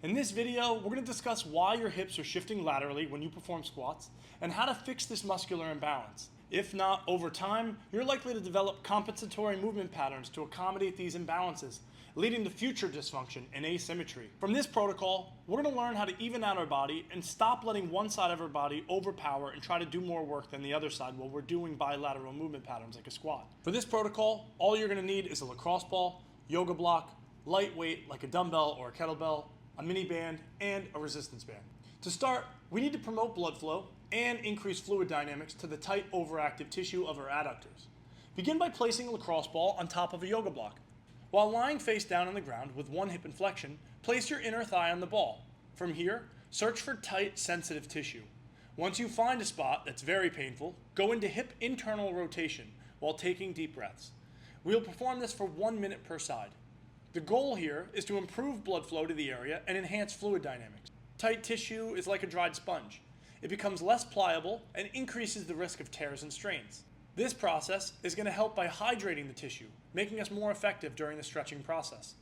In this video, we're going to discuss why your hips are shifting laterally when you perform squats and how to fix this muscular imbalance. If not, over time, you're likely to develop compensatory movement patterns to accommodate these imbalances, leading to future dysfunction and asymmetry. From this protocol, we're going to learn how to even out our body and stop letting one side of our body overpower and try to do more work than the other side while we're doing bilateral movement patterns like a squat. For this protocol, all you're going to need is a lacrosse ball, yoga block, lightweight like a dumbbell or a kettlebell, a mini band, and a resistance band. To start, we need to promote blood flow and increase fluid dynamics to the tight overactive tissue of our adductors. Begin by placing a lacrosse ball on top of a yoga block. While lying face down on the ground with one hip in flexion, place your inner thigh on the ball. From here, search for tight, sensitive tissue. Once you find a spot that's very painful, go into hip internal rotation while taking deep breaths. We'll perform this for 1 minute per side. The goal here is to improve blood flow to the area and enhance fluid dynamics. Tight tissue is like a dried sponge. It becomes less pliable and increases the risk of tears and strains. This process is going to help by hydrating the tissue, making us more effective during the stretching process.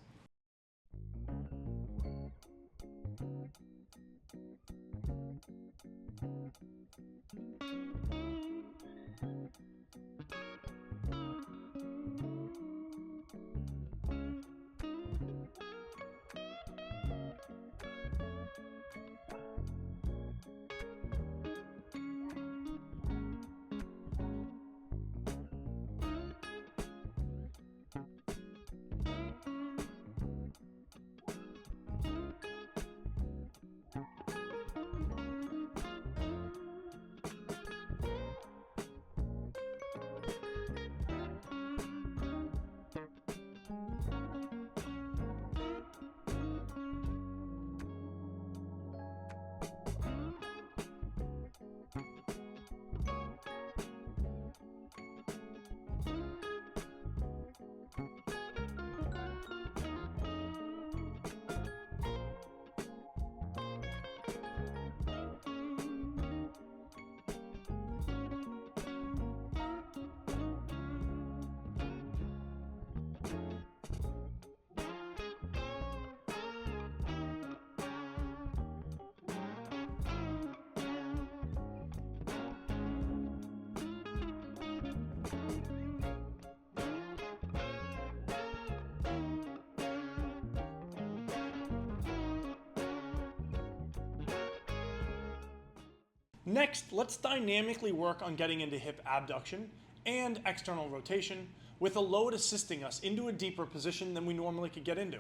Next, let's dynamically work on getting into hip abduction and external rotation with a load assisting us into a deeper position than we normally could get into.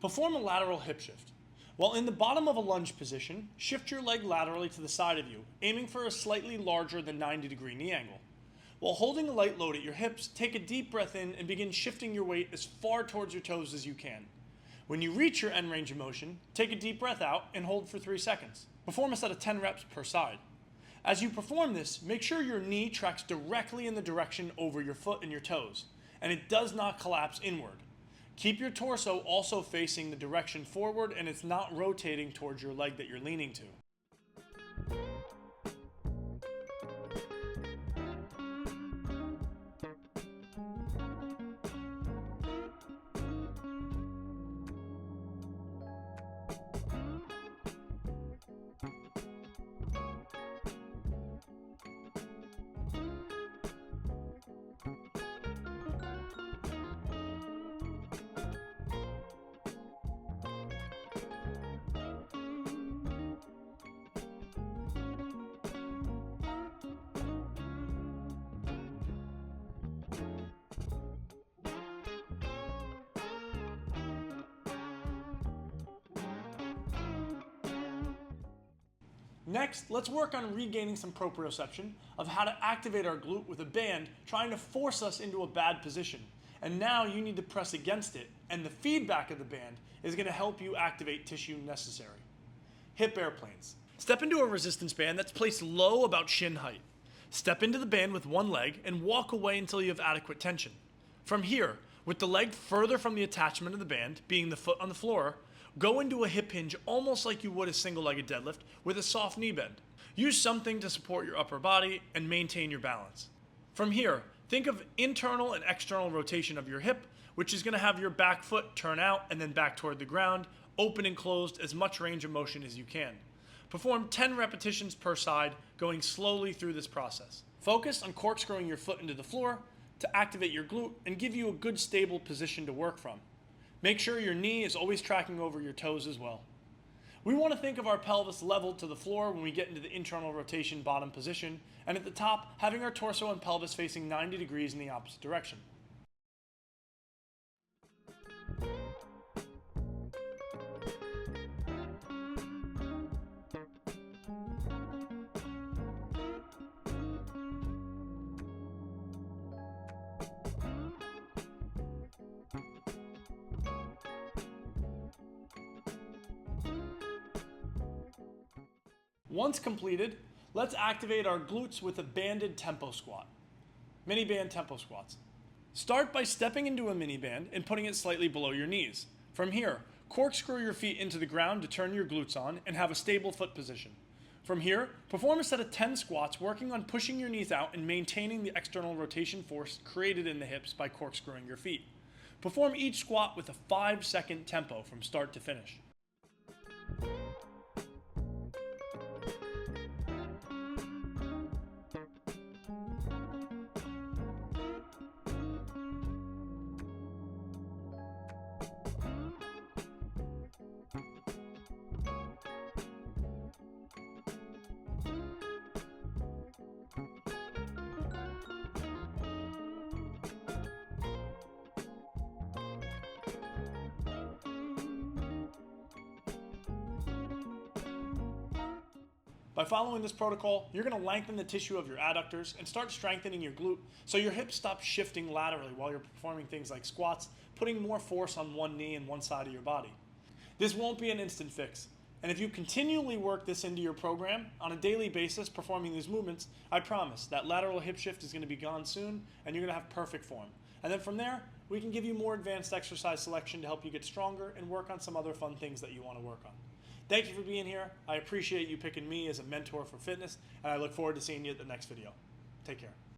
Perform a lateral hip shift. While in the bottom of a lunge position, shift your leg laterally to the side of you, aiming for a slightly larger than 90-degree knee angle. While holding a light load at your hips, take a deep breath in and begin shifting your weight as far towards your toes as you can. When you reach your end range of motion, take a deep breath out and hold for 3 seconds. Perform a set of 10 reps per side. As you perform this, make sure your knee tracks directly in the direction over your foot and your toes, and it does not collapse inward. Keep your torso also facing the direction forward and it's not rotating towards your leg that you're leaning to. Next, let's work on regaining some proprioception of how to activate our glute with a band trying to force us into a bad position. And now you need to press against it, and the feedback of the band is going to help you activate tissue necessary. Hip airplanes. Step into a resistance band that's placed low about shin height. Step into the band with one leg and walk away until you have adequate tension. From here, with the leg further from the attachment of the band, being the foot on the floor, go into a hip hinge almost like you would a single-legged deadlift with a soft knee bend. Use something to support your upper body and maintain your balance. From here, think of internal and external rotation of your hip, which is going to have your back foot turn out and then back toward the ground, open and closed as much range of motion as you can. Perform 10 repetitions per side, going slowly through this process. Focus on corkscrewing your foot into the floor to activate your glute and give you a good stable position to work from. Make sure your knee is always tracking over your toes as well. We want to think of our pelvis level to the floor when we get into the internal rotation bottom position, and at the top, having our torso and pelvis facing 90 degrees in the opposite direction. Once completed, let's activate our glutes with a banded tempo squat. Mini band tempo squats. Start by stepping into a mini band and putting it slightly below your knees. From here, corkscrew your feet into the ground to turn your glutes on and have a stable foot position. From here, perform a set of 10 squats working on pushing your knees out and maintaining the external rotation force created in the hips by corkscrewing your feet. Perform each squat with a 5-second tempo from start to finish. By following this protocol, you're going to lengthen the tissue of your adductors and start strengthening your glute so your hips stop shifting laterally while you're performing things like squats, putting more force on one knee and one side of your body. This won't be an instant fix, and if you continually work this into your program on a daily basis performing these movements, I promise that lateral hip shift is going to be gone soon and you're going to have perfect form. And then from there, we can give you more advanced exercise selection to help you get stronger and work on some other fun things that you want to work on. Thank you for being here. I appreciate you picking me as a mentor for fitness, and I look forward to seeing you at the next video. Take care.